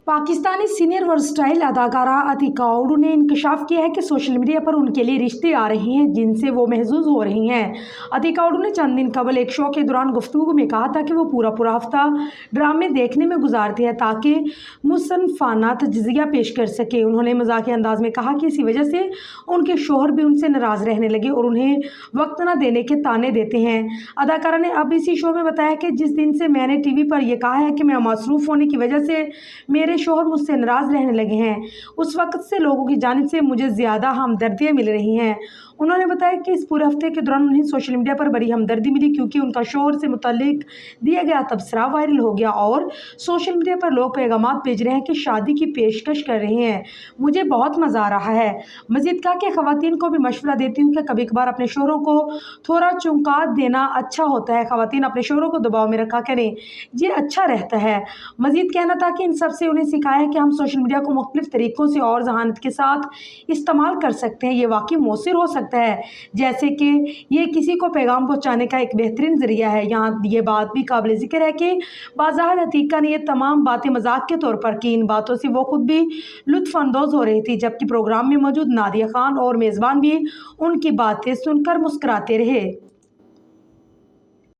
Pakistani senior versatile अदाकारा अतिका उर्दू ने इंकशाफ किया है कि सोशल मीडिया पर उनके लिए रिश्ते आ रहे हैं जिनसे वो महजूज हो रही हैं। अतिका उर्दू ने चंद दिन कबल एक शो के दौरान गुफ्तगू में कहा था कि वो पूरा हफ्ता ड्रामे देखने में गुजारती है ताकि मुसन्फाना तज्ज़िया पेश कर सके। उन्होंने मजाकिया अंदाज में कहा कि इसी वजह से उनके शोहर भी उनसे नाराज़ रहने लगे और उन्हें वक्त न देने के ताने देते हैं। अदाकारा ने अब इसी शो में बताया कि जिस दिन से मैंने टीवी पर यह कहा है कि मैं मसरूफ़ होने की वजह से मेरे शोहर मुझसे नाराज़ रहने लगे हैं, उस वक्त से लोगों की जानिब से मुझे ज़्यादा हमदर्दियाँ मिल रही हैं। उन्होंने बताया कि इस पूरे हफ्ते के दौरान उन्हें सोशल मीडिया पर बड़ी हमदर्दी मिली क्योंकि उनका शोहर से मुताल्लिक दिया गया तबसरा वायरल हो गया और सोशल मीडिया पर लोग पैगामात भेज रहे हैं कि शादी की पेशकश कर रहे हैं। मुझे बहुत मज़ा आ रहा है। मज़ीद कहा कि ख़वातीन को भी मशवरा देती हूँ कि कभी कभार अपने शोहरों को थोड़ा चुंका देना अच्छा होता है। ख़वातीन अपने शोहरों को दबाव में रखा करें, ये अच्छा रहता है। मज़ीद कहना था कि इन सब से उन्हें सिखाया है कि हम सोशल मीडिया को मुख्तलिफ तरीक़ों से और जहानत के साथ इस्तेमाल कर सकते हैं। ये वाकई मौसर हो सकता है, जैसे कि ये किसी को पैगाम पहुँचाने का एक बेहतरीन ज़रिया है। यहाँ ये बात भी काबिल ज़िक्र है कि बाज़ाहिर अतीका ने ये तमाम बातें मजाक के तौर पर की। इन बातों से वो खुद भी लुत्फ़ अंदोज़ हो रही थी, जबकि प्रोग्राम में मौजूद नादिया खान और मेज़बान भी उनकी बातें सुनकर मुस्कुराते रहे।